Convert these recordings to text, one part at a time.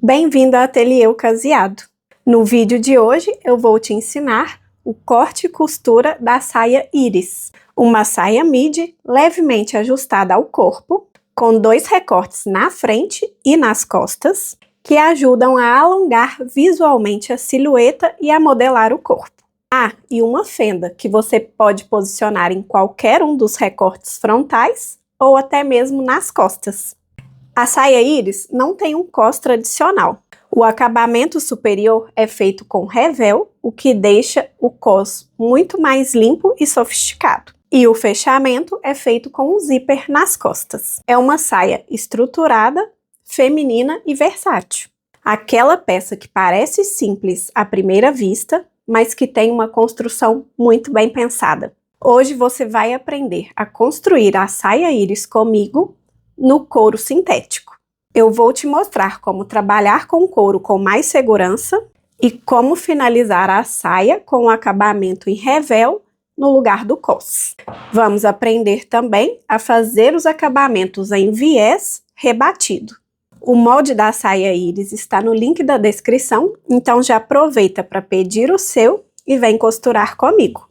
Bem-vindo ao Ateliê Caseado. No vídeo de hoje eu vou te ensinar o corte e costura da saia Iris. Uma saia midi levemente ajustada ao corpo, com 2 recortes na frente e nas costas, que ajudam a alongar visualmente a silhueta e a modelar o corpo. E uma fenda que você pode posicionar em qualquer um dos recortes frontais ou até mesmo nas costas. A saia Iris não tem um cos tradicional. O acabamento superior é feito com revel, o que deixa o cos muito mais limpo e sofisticado. E o fechamento é feito com um zíper nas costas. É uma saia estruturada, feminina e versátil. Aquela peça que parece simples à primeira vista, mas que tem uma construção muito bem pensada. Hoje você vai aprender a construir a saia Iris comigo no couro sintético. Eu vou te mostrar como trabalhar com couro com mais segurança e como finalizar a saia com o acabamento em revel no lugar do cos. Vamos aprender também a fazer os acabamentos em viés rebatido. O molde da saia Iris está no link da descrição, então já aproveita para pedir o seu e vem costurar comigo.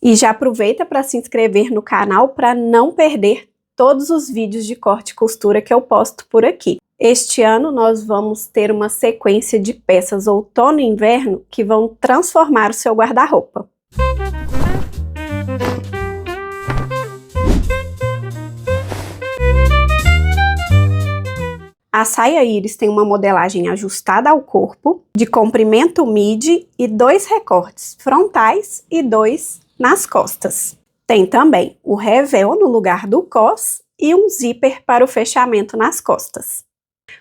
E já aproveita para se inscrever no canal para não perder todos os vídeos de corte e costura que eu posto por aqui. Este ano nós vamos ter uma sequência de peças outono e inverno que vão transformar o seu guarda-roupa. A saia Iris tem uma modelagem ajustada ao corpo, de comprimento midi e 2 recortes frontais e 2 nas costas. Tem também o revel no lugar do cos e um zíper para o fechamento nas costas.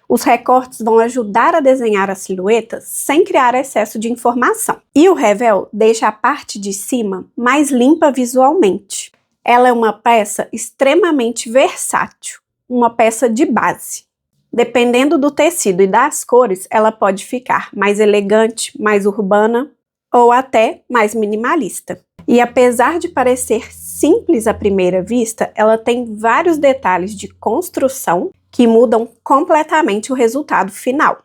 Os recortes vão ajudar a desenhar a silhueta sem criar excesso de informação. E o revel deixa a parte de cima mais limpa visualmente. Ela é uma peça extremamente versátil, uma peça de base. Dependendo do tecido e das cores, ela pode ficar mais elegante, mais urbana ou até mais minimalista. E apesar de parecer simples à primeira vista, ela tem vários detalhes de construção que mudam completamente o resultado final.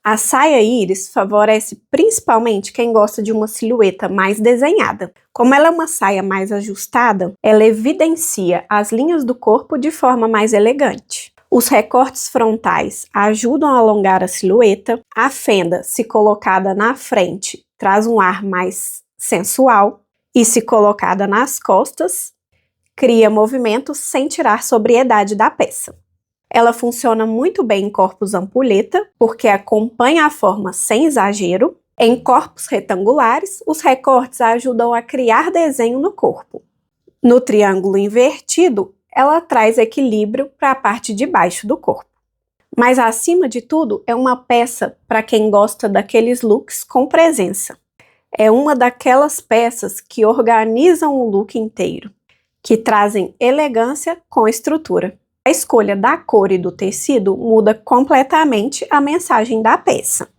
A saia Iris favorece principalmente quem gosta de uma silhueta mais desenhada. Como ela é uma saia mais ajustada, ela evidencia as linhas do corpo de forma mais elegante. Os recortes frontais ajudam a alongar a silhueta. A fenda, se colocada na frente, traz um ar mais sensual. E se colocada nas costas, cria movimento sem tirar sobriedade da peça. Ela funciona muito bem em corpos ampulheta, porque acompanha a forma sem exagero. Em corpos retangulares, os recortes ajudam a criar desenho no corpo. No triângulo invertido, ela traz equilíbrio para a parte de baixo do corpo. Mas, acima de tudo, é uma peça para quem gosta daqueles looks com presença. É uma daquelas peças que organizam o look inteiro, que trazem elegância com estrutura. A escolha da cor e do tecido muda completamente a mensagem da peça.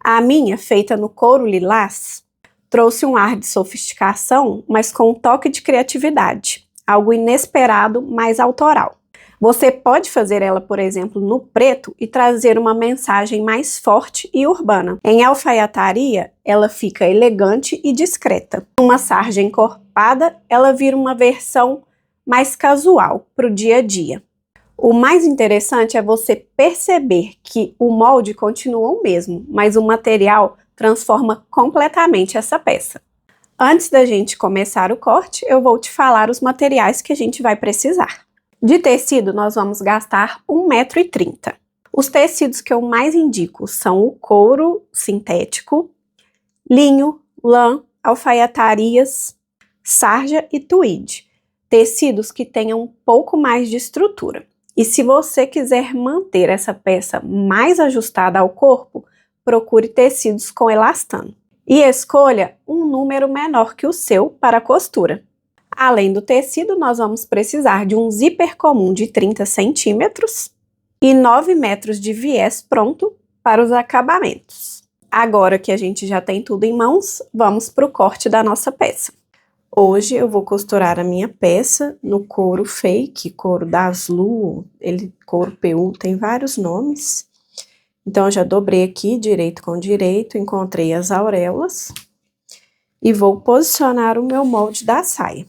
A minha, feita no couro lilás, trouxe um ar de sofisticação, mas com um toque de criatividade. Algo inesperado, mas autoral. Você pode fazer ela, por exemplo, no preto e trazer uma mensagem mais forte e urbana. Em alfaiataria, ela fica elegante e discreta. Uma sarja encorpada, ela vira uma versão mais casual para o dia a dia. O mais interessante é você perceber que o molde continua o mesmo, mas o material transforma completamente essa peça. Antes da gente começar o corte, eu vou te falar os materiais que a gente vai precisar. De tecido, nós vamos gastar 1,30 m. Os tecidos que eu mais indico são o couro sintético, linho, lã, alfaiatarias, sarja e tweed. Tecidos que tenham um pouco mais de estrutura. E se você quiser manter essa peça mais ajustada ao corpo, procure tecidos com elastano. E escolha um número menor que o seu para a costura. Além do tecido, nós vamos precisar de um zíper comum de 30 centímetros e 9 metros de viés pronto para os acabamentos. Agora que a gente já tem tudo em mãos, vamos para o corte da nossa peça. Hoje eu vou costurar a minha peça no couro fake, couro da Aslu, couro PU, tem vários nomes. Então, eu já dobrei aqui, direito com direito, encontrei as auréolas. E vou posicionar o meu molde da saia.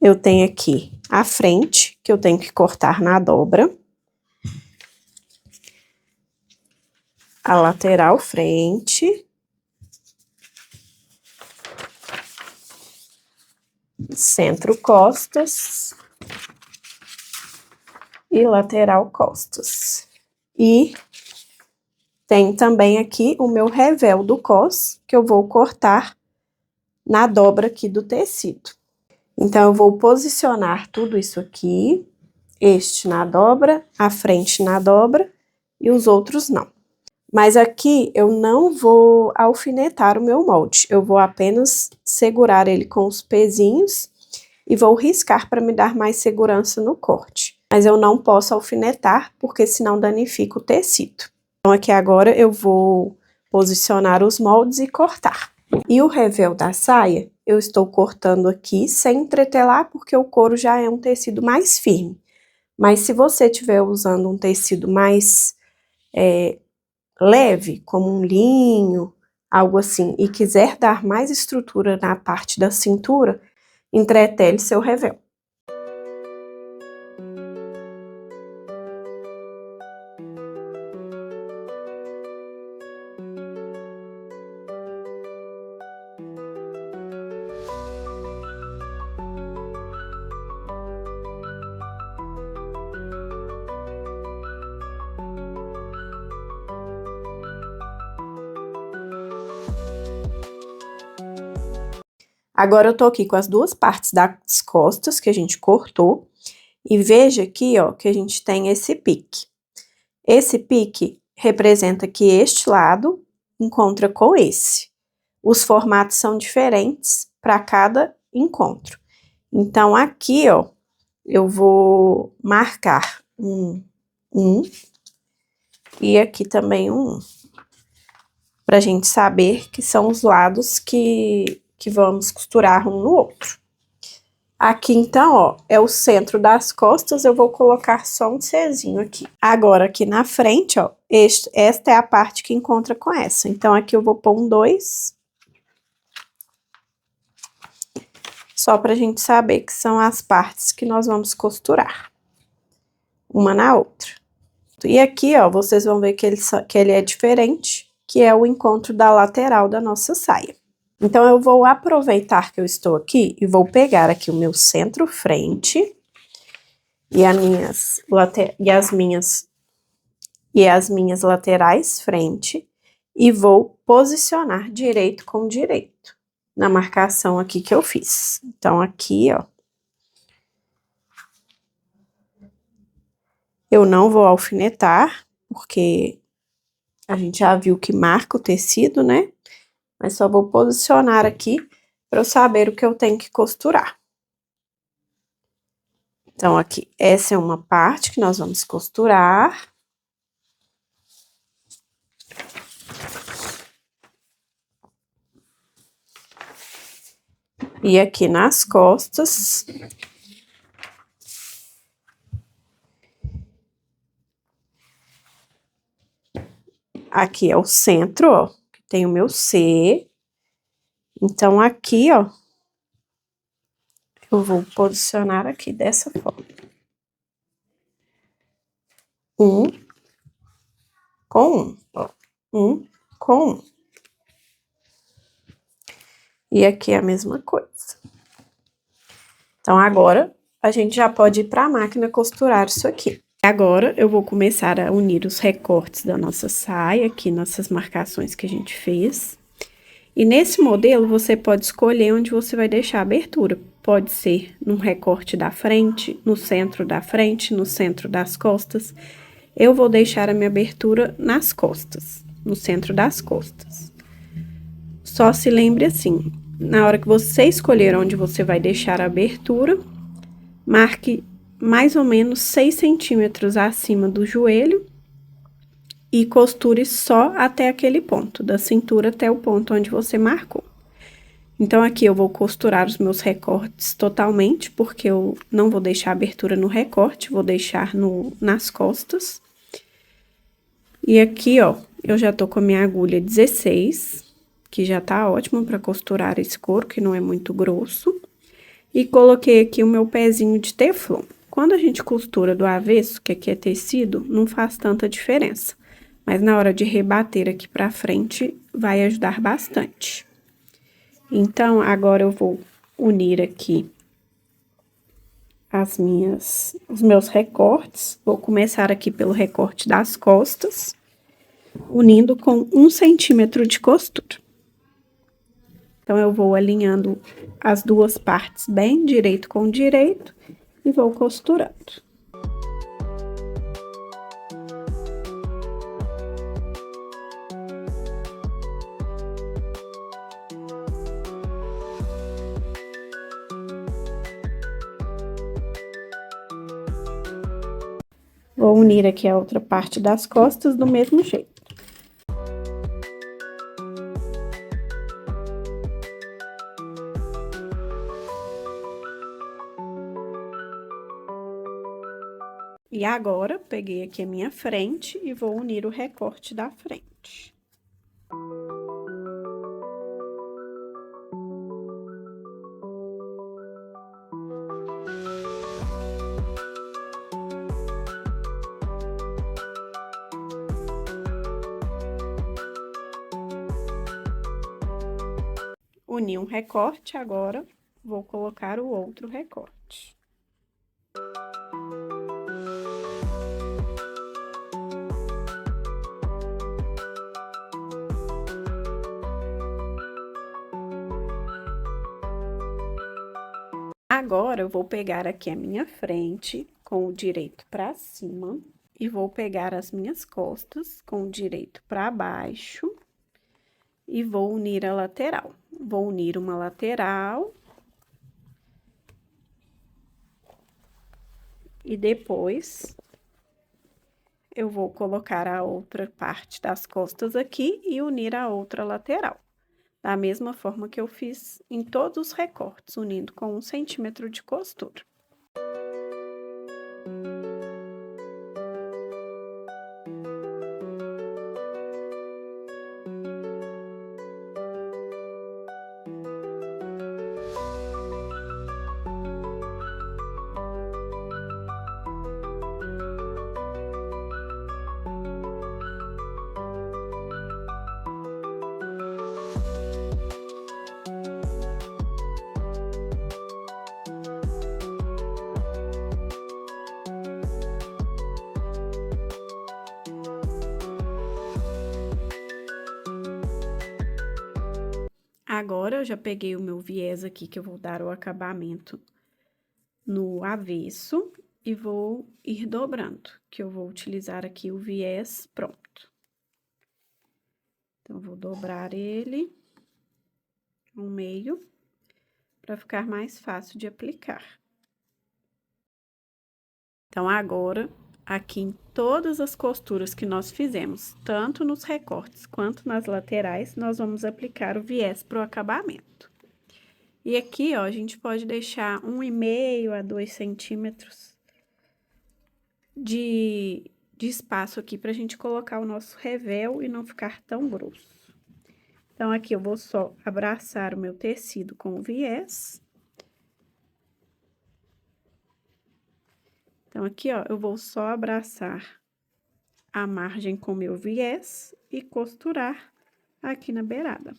Eu tenho aqui a frente, que eu tenho que cortar na dobra. A lateral frente. Centro costas. E lateral costas. E tem também aqui o meu revel do cos, que eu vou cortar na dobra aqui do tecido. Então, eu vou posicionar tudo isso aqui, este na dobra, a frente na dobra e os outros não. Mas aqui eu não vou alfinetar o meu molde, eu vou apenas segurar ele com os pezinhos e vou riscar para me dar mais segurança no corte. Mas eu não posso alfinetar, porque senão danifica o tecido. Então, aqui agora eu vou posicionar os moldes e cortar. E o revel da saia, eu estou cortando aqui sem entretelar, porque o couro já é um tecido mais firme. Mas se você estiver usando um tecido mais leve, como um linho, algo assim, e quiser dar mais estrutura na parte da cintura, entretele seu revel. Agora, eu tô aqui com as duas partes das costas que a gente cortou. E veja aqui, ó, que a gente tem esse pique. Esse pique representa que este lado encontra com esse. Os formatos são diferentes para cada encontro. Então, aqui, ó, eu vou marcar um e aqui também um, pra gente saber que são os lados que vamos costurar um no outro. Aqui, então, ó, é o centro das costas, eu vou colocar só um Czinho aqui. Agora, aqui na frente, ó, esta é a parte que encontra com essa. Então, aqui eu vou pôr um 2. Só pra gente saber que são as partes que nós vamos costurar. Uma na outra. E aqui, ó, vocês vão ver que ele é diferente, que é o encontro da lateral da nossa saia. Então, eu vou aproveitar que eu estou aqui e vou pegar aqui o meu centro frente e as minhas laterais frente e vou posicionar direito com direito na marcação aqui que eu fiz. Então, aqui, ó, eu não vou alfinetar, porque a gente já viu que marca o tecido, né? Mas só vou posicionar aqui para eu saber o que eu tenho que costurar. Então, aqui, essa é uma parte que nós vamos costurar. E aqui nas costas. Aqui é o centro, ó, que tem o meu C. Então, aqui, ó, eu vou posicionar aqui dessa forma. Um com um, ó. Um com um. E aqui é a mesma coisa. Então, agora, a gente já pode ir para a máquina costurar isso aqui. Agora, eu vou começar a unir os recortes da nossa saia, aqui, nossas marcações que a gente fez. E nesse modelo, você pode escolher onde você vai deixar a abertura. Pode ser num recorte da frente, no centro da frente, no centro das costas. Eu vou deixar a minha abertura nas costas, no centro das costas. Só se lembre assim, na hora que você escolher onde você vai deixar a abertura, marque mais ou menos 6 centímetros acima do joelho e costure só até aquele ponto, da cintura até o ponto onde você marcou. Então, aqui eu vou costurar os meus recortes totalmente, porque eu não vou deixar abertura no recorte, vou deixar nas costas. E aqui, ó, eu já tô com a minha agulha 16, que já tá ótimo pra costurar esse couro, que não é muito grosso. E coloquei aqui o meu pezinho de teflon. Quando a gente costura do avesso, que aqui é tecido, não faz tanta diferença. Mas na hora de rebater aqui pra frente, vai ajudar bastante. Então, agora eu vou unir aqui os meus recortes. Vou começar aqui pelo recorte das costas, unindo com 1 centímetro de costura. Então, eu vou alinhando as duas partes bem direito com direito e vou costurando. Vou unir aqui a outra parte das costas do mesmo jeito. E agora, peguei aqui a minha frente e vou unir o recorte da frente. Uni um recorte, agora vou colocar o outro recorte. Agora, eu vou pegar aqui a minha frente com o direito pra cima e vou pegar as minhas costas com o direito pra baixo e vou unir a lateral. Vou unir uma lateral e depois eu vou colocar a outra parte das costas aqui e unir a outra lateral. Da mesma forma que eu fiz em todos os recortes, unindo com 1 centímetro de costura. Agora, eu já peguei o meu viés aqui, que eu vou dar o acabamento no avesso, e vou ir dobrando, que eu vou utilizar aqui o viés pronto. Então, vou dobrar ele no meio, para ficar mais fácil de aplicar. Então, agora, aqui em todas as costuras que nós fizemos, tanto nos recortes quanto nas laterais, nós vamos aplicar o viés pro acabamento. E aqui, ó, a gente pode deixar 1,5 a 2 centímetros de espaço aqui pra gente colocar o nosso revel e não ficar tão grosso. Então, aqui eu vou só abraçar o meu tecido com o viés. Então, aqui, ó, eu vou só abraçar a margem com o meu viés e costurar aqui na beirada.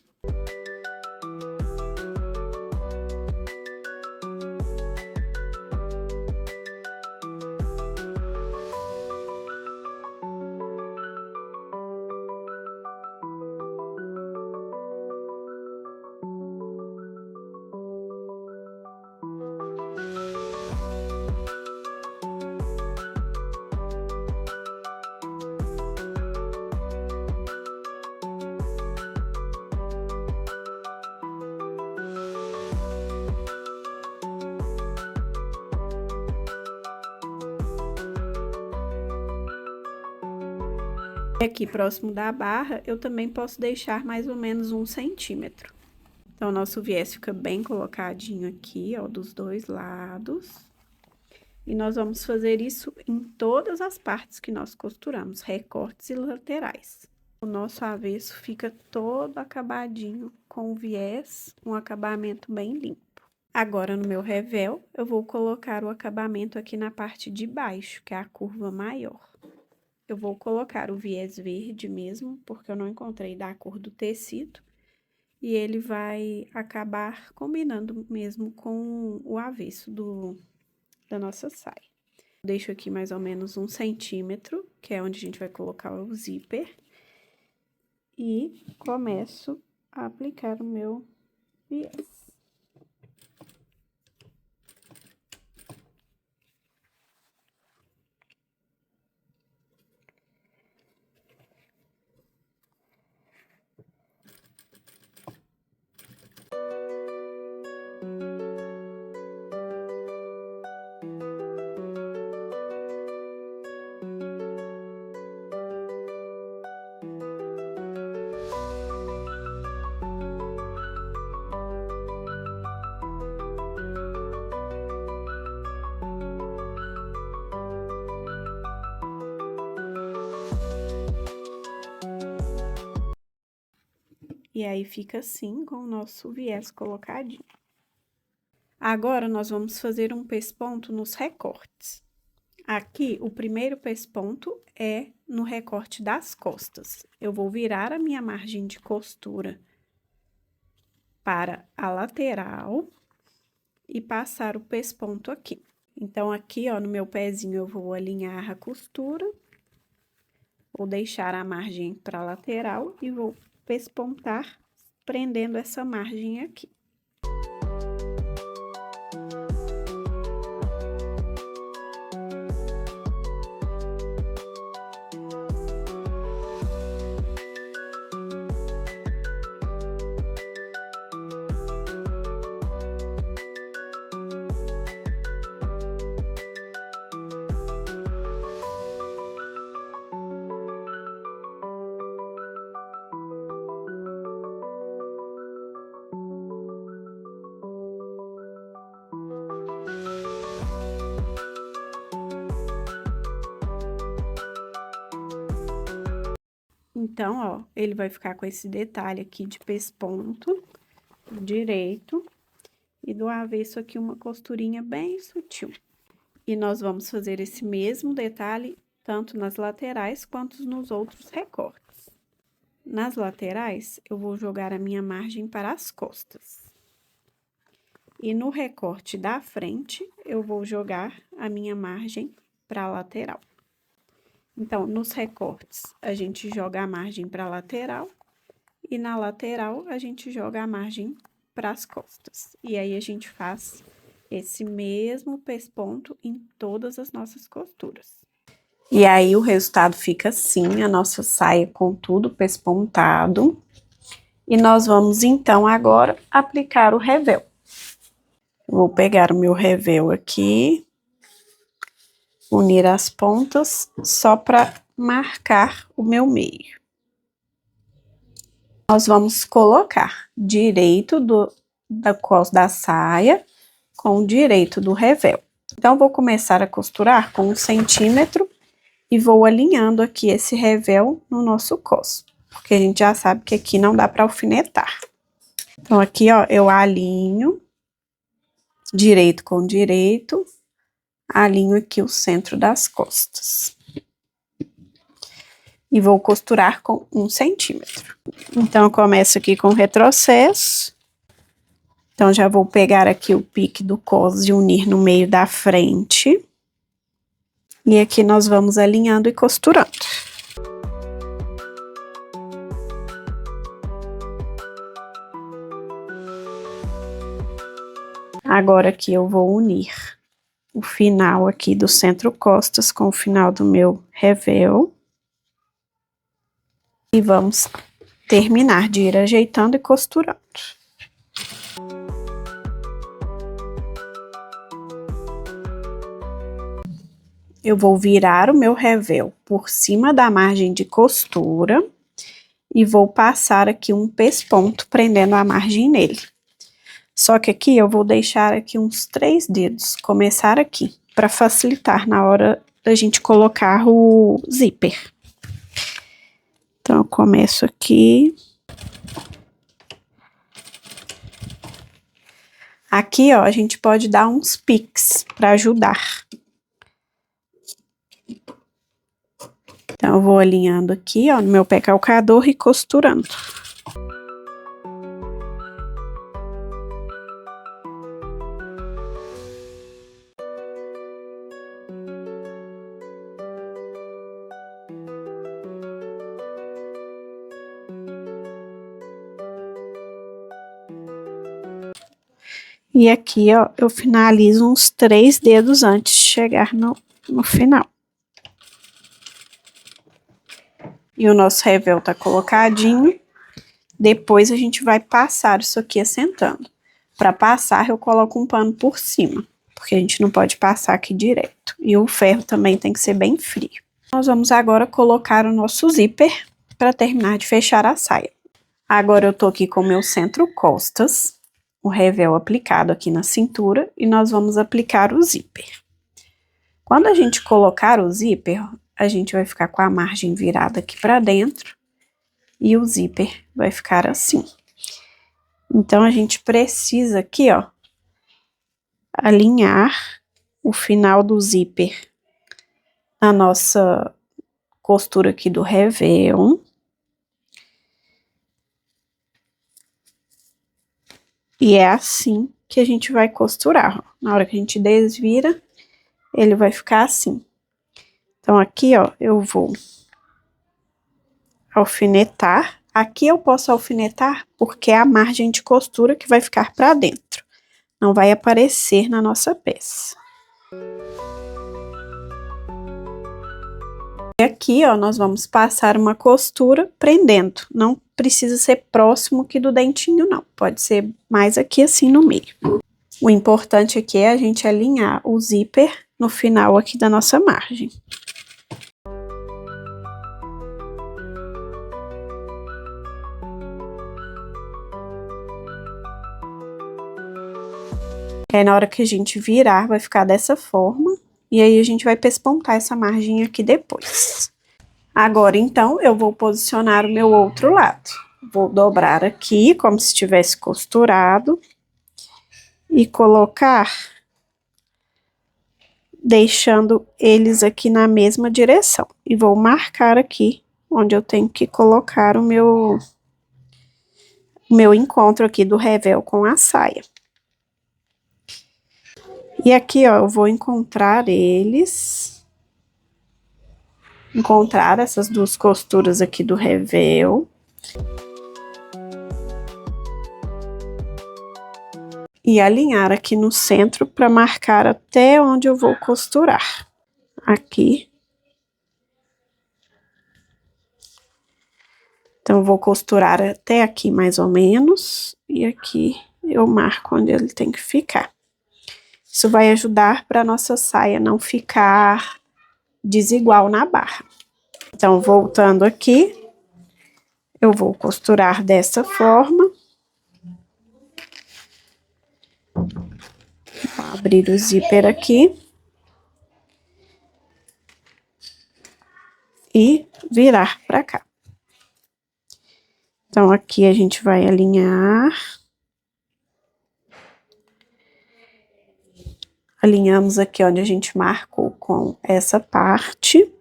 Aqui próximo da barra, eu também posso deixar mais ou menos 1 centímetro. Então, o nosso viés fica bem colocadinho aqui, ó, dos dois lados. E nós vamos fazer isso em todas as partes que nós costuramos, recortes e laterais. O nosso avesso fica todo acabadinho, com o viés, um acabamento bem limpo. Agora, no meu revel, eu vou colocar o acabamento aqui na parte de baixo, que é a curva maior. Eu vou colocar o viés verde mesmo, porque eu não encontrei da cor do tecido. E ele vai acabar combinando mesmo com o avesso da nossa saia. Deixo aqui mais ou menos 1 centímetro, que é onde a gente vai colocar o zíper. E começo a aplicar o meu viés. E aí, fica assim, com o nosso viés colocadinho. Agora, nós vamos fazer um pesponto nos recortes. Aqui, o primeiro pesponto é no recorte das costas. Eu vou virar a minha margem de costura para a lateral e passar o pesponto aqui. Então, aqui, ó, no meu pezinho, eu vou alinhar a costura, vou deixar a margem para a lateral e vou pespontar, prendendo essa margem aqui. Então, ó, ele vai ficar com esse detalhe aqui de pesponto direito e do avesso aqui uma costurinha bem sutil. E nós vamos fazer esse mesmo detalhe tanto nas laterais quanto nos outros recortes. Nas laterais, eu vou jogar a minha margem para as costas. E no recorte da frente, eu vou jogar a minha margem para a lateral. Então, nos recortes, a gente joga a margem para a lateral e na lateral a gente joga a margem para as costas. E aí, a gente faz esse mesmo pesponto em todas as nossas costuras. E aí, o resultado fica assim, a nossa saia com tudo pespontado. E nós vamos, então, agora aplicar o revel. Vou pegar o meu revel aqui, unir as pontas, só para marcar o meu meio. Nós vamos colocar direito da cos da saia com o direito do revel. Então, vou começar a costurar com 1 centímetro e vou alinhando aqui esse revel no nosso cos, porque a gente já sabe que aqui não dá para alfinetar. Então, aqui, ó, eu alinho direito com direito, alinho aqui o centro das costas. E vou costurar com 1 centímetro. Então, eu começo aqui com retrocesso. Então, já vou pegar aqui o pique do cos e unir no meio da frente. E aqui nós vamos alinhando e costurando. Agora, aqui eu vou unir o final aqui do centro costas com o final do meu revel. E vamos terminar de ir ajeitando e costurando. Eu vou virar o meu revel por cima da margem de costura e vou passar aqui um pesponto prendendo a margem nele. Só que aqui eu vou deixar aqui uns 3 dedos, começar aqui. para facilitar na hora da gente colocar o zíper. Então, eu começo aqui. Aqui, ó, a gente pode dar uns piques para ajudar. Então, eu vou alinhando aqui, ó, no meu pé calcador e costurando. E aqui, ó, eu finalizo uns 3 dedos antes de chegar no final. E o nosso revel tá colocadinho. Depois a gente vai passar isso aqui assentando. Para passar, eu coloco um pano por cima, porque a gente não pode passar aqui direto. E o ferro também tem que ser bem frio. Nós vamos agora colocar o nosso zíper para terminar de fechar a saia. Agora eu tô aqui com o meu centro costas, o revel aplicado aqui na cintura, e nós vamos aplicar o zíper. Quando a gente colocar o zíper, a gente vai ficar com a margem virada aqui para dentro, e o zíper vai ficar assim. Então, a gente precisa aqui, ó, alinhar o final do zíper na nossa costura aqui do revel. E é assim que a gente vai costurar, ó. Na hora que a gente desvira, ele vai ficar assim. Então, aqui, ó, eu vou alfinetar. Aqui eu posso alfinetar porque é a margem de costura que vai ficar para dentro. Não vai aparecer na nossa peça. E aqui, ó, nós vamos passar uma costura prendendo. Não precisa ser próximo aqui do dentinho, não. Pode ser mais aqui assim no meio. O importante aqui é a gente alinhar o zíper no final aqui da nossa margem. Aí, na hora que a gente virar, vai ficar dessa forma. E aí, a gente vai pespontar essa margem aqui depois. Agora, então, eu vou posicionar o meu outro lado. Vou dobrar aqui, como se tivesse costurado. E colocar, deixando eles aqui na mesma direção. E vou marcar aqui, onde eu tenho que colocar o meu encontro aqui do revel com a saia. E aqui, ó, eu vou encontrar essas duas costuras aqui do revel. E alinhar aqui no centro para marcar até onde eu vou costurar. Aqui. Então, eu vou costurar até aqui mais ou menos. E aqui eu marco onde ele tem que ficar. Isso vai ajudar para a nossa saia não ficar desigual na barra. Então, voltando aqui, eu vou costurar dessa forma. Vou abrir o zíper aqui. E virar para cá. Então, aqui a gente vai alinhar. Alinhamos aqui onde a gente marcou com essa parte.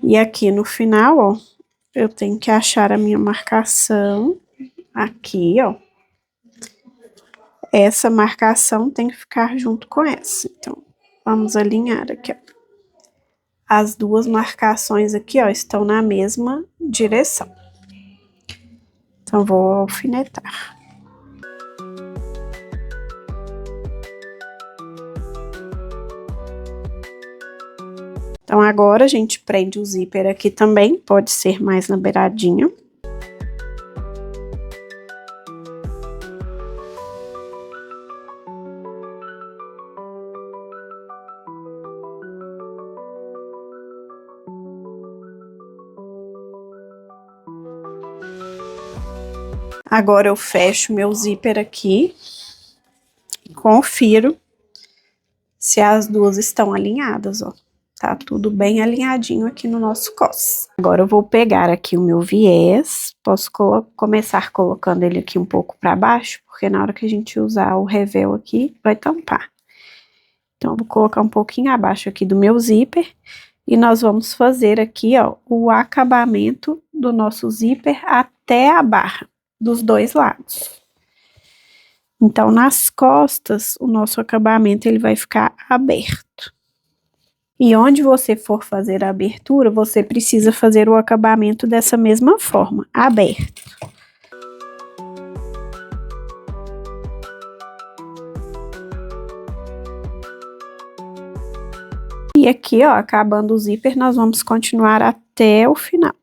E aqui no final, ó, eu tenho que achar a minha marcação. Aqui, ó. Essa marcação tem que ficar junto com essa. Então, vamos alinhar aqui, ó. As duas marcações aqui, ó, estão na mesma direção. Então, vou alfinetar. Então, agora a gente prende o zíper aqui também, pode ser mais na beiradinha. Agora eu fecho meu zíper aqui e confiro se as duas estão alinhadas, ó. Tá tudo bem alinhadinho aqui no nosso cos. Agora eu vou pegar aqui o meu viés, posso começar colocando ele aqui um pouco para baixo, porque na hora que a gente usar o revel aqui, vai tampar. Então, eu vou colocar um pouquinho abaixo aqui do meu zíper e nós vamos fazer aqui, ó, o acabamento do nosso zíper até a barra, dos dois lados. Então, nas costas, o nosso acabamento ele vai ficar aberto. E onde você for fazer a abertura, você precisa fazer o acabamento dessa mesma forma, aberto. E aqui, ó, acabando o zíper, nós vamos continuar até o final.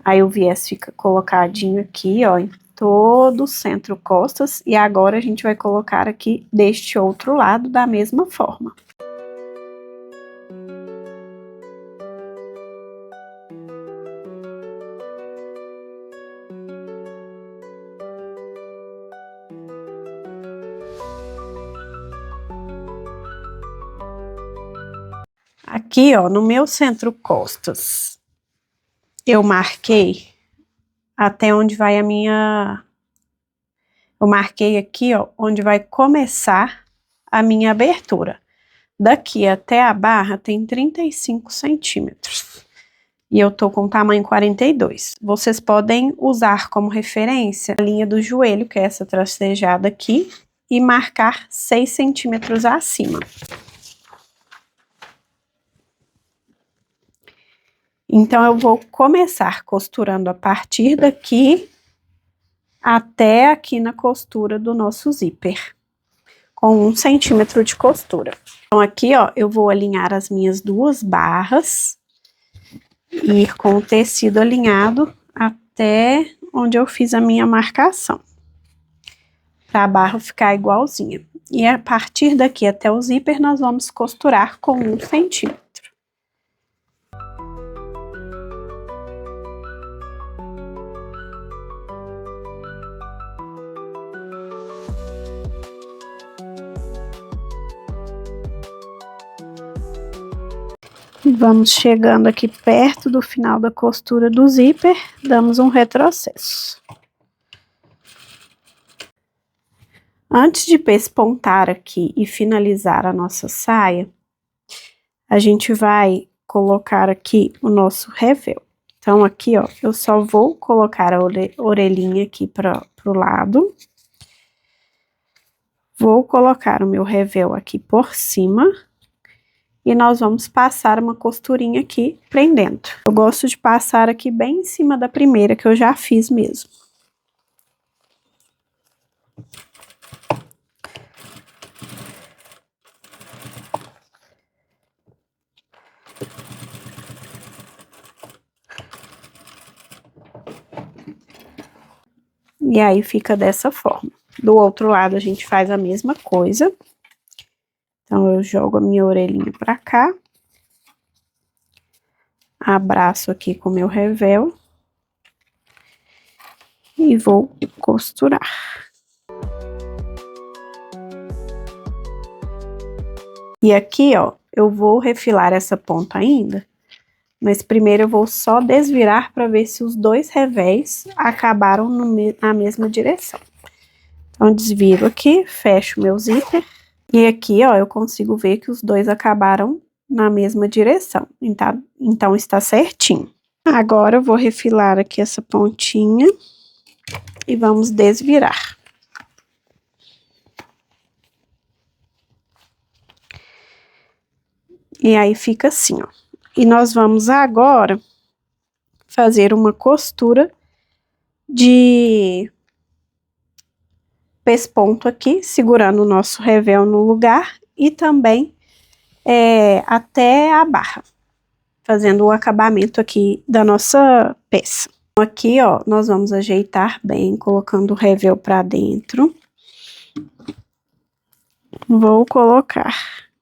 Aí o viés fica colocadinho aqui, ó, em todo o centro costas. E agora a gente vai colocar aqui deste outro lado da mesma forma. Aqui, ó, no meu centro costas, eu marquei até onde vai a minha... Eu marquei aqui, ó, onde vai começar a minha abertura. Daqui até a barra tem 35 centímetros. E eu tô com o tamanho 42. Vocês podem usar como referência a linha do joelho, que é essa tracejada aqui, e marcar 6 centímetros acima. Então, eu vou começar costurando a partir daqui até aqui na costura do nosso zíper, com 1 centímetro de costura. Então, aqui, ó, eu vou alinhar as minhas duas barras e ir com o tecido alinhado até onde eu fiz a minha marcação, para a barra ficar igualzinha. E a partir daqui até o zíper, nós vamos costurar com 1 centímetro. E vamos chegando aqui perto do final da costura do zíper, damos um retrocesso. Antes de pespontar aqui e finalizar a nossa saia, a gente vai colocar aqui o nosso revel. Então, aqui, ó, eu só vou colocar a orelhinha aqui para o lado. Vou colocar o meu revel aqui por cima. E nós vamos passar uma costurinha aqui prendendo. Eu gosto de passar aqui bem em cima da primeira, que eu já fiz mesmo. E aí fica dessa forma. Do outro lado a gente faz a mesma coisa. Então, eu jogo a minha orelhinha pra cá. Abraço aqui com o meu revel. E vou costurar. E aqui, ó, eu vou refilar essa ponta ainda. Mas primeiro eu vou só desvirar para ver se os dois revéis acabaram na mesma direção. Então, desviro aqui, fecho o meu zíper. E aqui, ó, eu consigo ver que os dois acabaram na mesma direção. Então, está certinho. Agora, eu vou refilar aqui essa pontinha e vamos desvirar. E aí, fica assim, ó. E nós vamos agora fazer uma costura de pesponto aqui, segurando o nosso revel no lugar e também até a barra, fazendo o acabamento aqui da nossa peça. Aqui, ó, nós vamos ajeitar bem, colocando o revel pra dentro. Vou colocar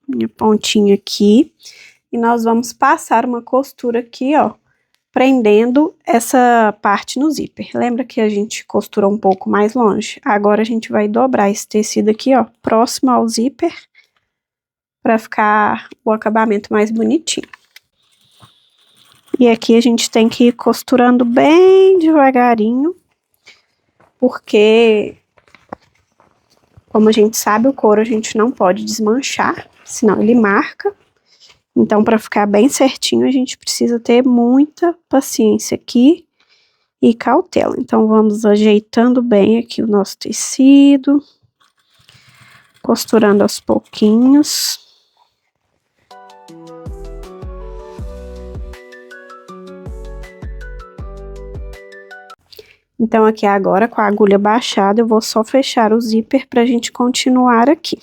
minha pontinha aqui e nós vamos passar uma costura aqui, ó, prendendo essa parte no zíper. Lembra que a gente costurou um pouco mais longe? Agora a gente vai dobrar esse tecido aqui, ó, próximo ao zíper, para ficar o acabamento mais bonitinho. E aqui a gente tem que ir costurando bem devagarinho, porque, como a gente sabe, o couro a gente não pode desmanchar, senão ele marca. Então, para ficar bem certinho, a gente precisa ter muita paciência aqui e cautela. Então, vamos ajeitando bem aqui o nosso tecido, costurando aos pouquinhos. Então, aqui agora, com a agulha baixada, eu vou só fechar o zíper para a gente continuar aqui.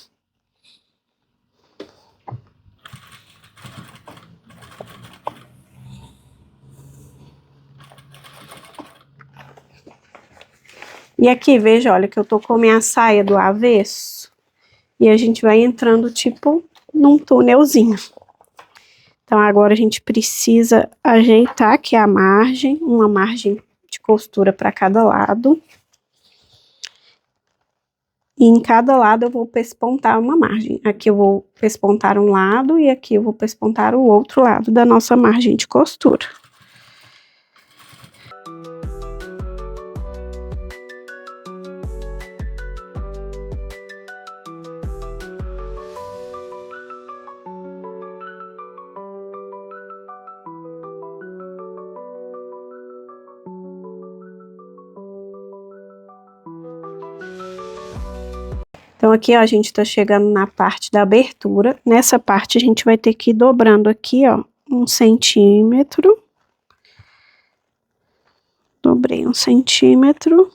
E aqui, veja, olha, que eu tô com a minha saia do avesso. E a gente vai entrando, tipo, num túnelzinho. Então, agora a gente precisa ajeitar aqui a margem, uma margem de costura para cada lado. E em cada lado eu vou pespontar uma margem. Aqui eu vou pespontar um lado e aqui eu vou pespontar o outro lado da nossa margem de costura. Então, aqui, ó, a gente tá chegando na parte da abertura. Nessa parte, a gente vai ter que ir dobrando aqui, ó, 1 centímetro. Dobrei 1 centímetro.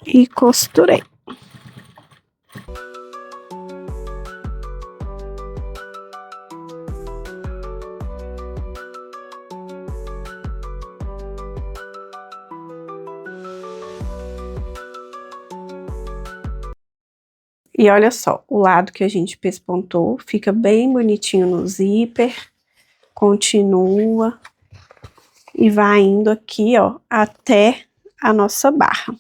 E costurei. E olha só, o lado que a gente pespontou fica bem bonitinho no zíper, continua e vai indo aqui, ó, até a nossa barra.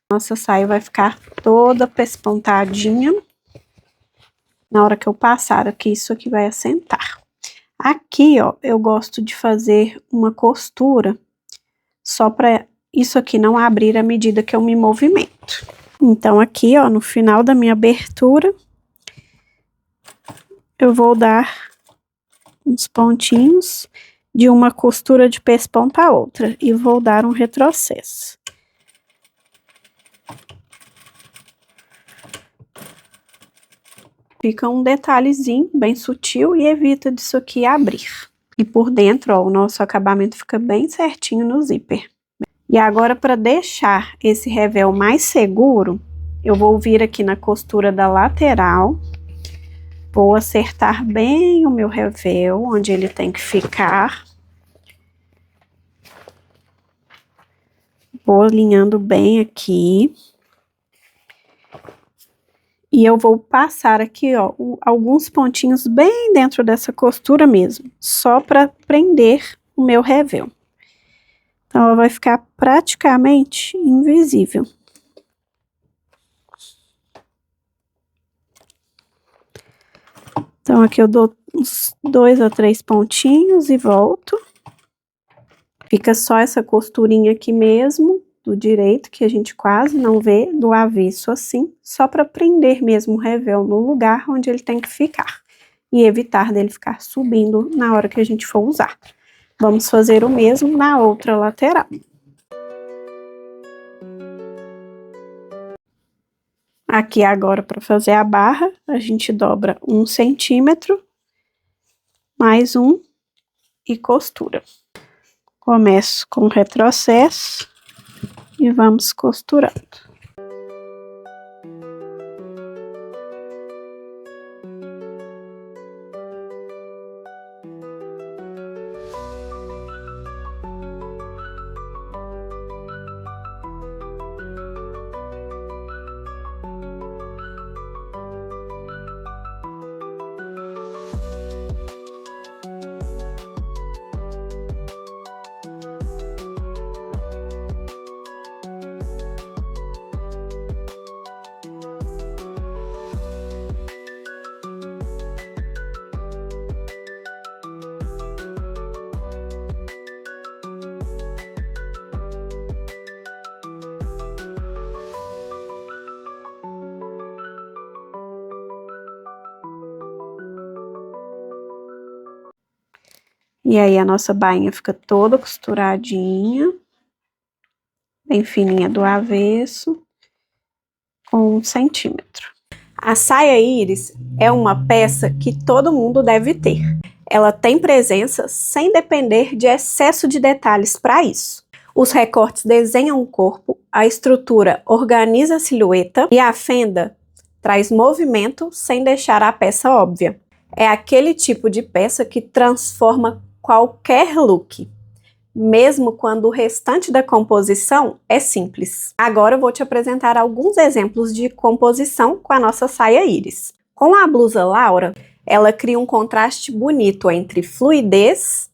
Nossa saia vai ficar toda pespontadinha. Na hora que eu passar aqui, isso aqui vai assentar. Aqui, ó, eu gosto de fazer uma costura só para isso aqui não abrir à medida que eu me movimento. Então, aqui, ó, no final da minha abertura, eu vou dar uns pontinhos de uma costura de pesponta a outra e vou dar um retrocesso. Fica um detalhezinho bem sutil e evita disso aqui abrir. E por dentro, ó, o nosso acabamento fica bem certinho no zíper. E agora, para deixar esse revel mais seguro, eu vou vir aqui na costura da lateral, vou acertar bem o meu revel, onde ele tem que ficar. Vou alinhando bem aqui. E eu vou passar aqui, ó, alguns pontinhos bem dentro dessa costura mesmo, só para prender o meu revel. Então, ela vai ficar praticamente invisível. Então, aqui eu dou uns 2 a 3 pontinhos e volto. Fica só essa costurinha aqui mesmo, do direito, que a gente quase não vê, do avesso assim, só para prender mesmo o revel no lugar onde ele tem que ficar. E evitar dele ficar subindo na hora que a gente for usar. Vamos fazer o mesmo na outra lateral. Aqui agora, para fazer a barra, a gente dobra 1 centímetro, mais um e costura. Começo com retrocesso e vamos costurando. E aí a nossa bainha fica toda costuradinha, bem fininha do avesso, com 1 centímetro. A saia íris é uma peça que todo mundo deve ter. Ela tem presença sem depender de excesso de detalhes para isso. Os recortes desenham o corpo, a estrutura organiza a silhueta e a fenda traz movimento sem deixar a peça óbvia. É aquele tipo de peça que transforma qualquer look, mesmo quando o restante da composição é simples. Agora eu vou te apresentar alguns exemplos de composição com a nossa saia íris. Com a blusa Laura, ela cria um contraste bonito entre fluidez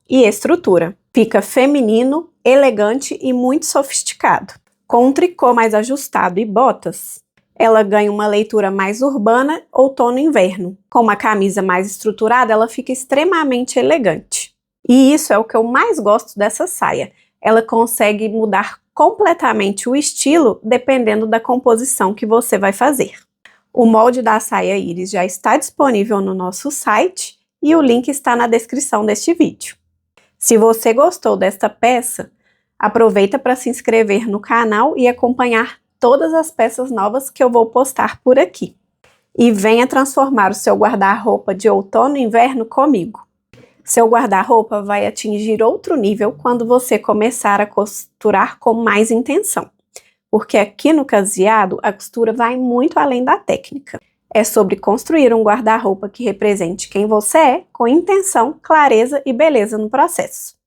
e estrutura. Fica feminino, elegante e muito sofisticado. Com um tricô mais ajustado e botas, ela ganha uma leitura mais urbana, outono e inverno. Com uma camisa mais estruturada, ela fica extremamente elegante. E isso é o que eu mais gosto dessa saia. Ela consegue mudar completamente o estilo dependendo da composição que você vai fazer. O molde da saia íris já está disponível no nosso site e o link está na descrição deste vídeo. Se você gostou desta peça, aproveita para se inscrever no canal e acompanhar todas as peças novas que eu vou postar por aqui. E venha transformar o seu guarda-roupa de outono e inverno comigo. Seu guarda-roupa vai atingir outro nível quando você começar a costurar com mais intenção. Porque aqui no Caseado, a costura vai muito além da técnica. É sobre construir um guarda-roupa que represente quem você é, com intenção, clareza e beleza no processo.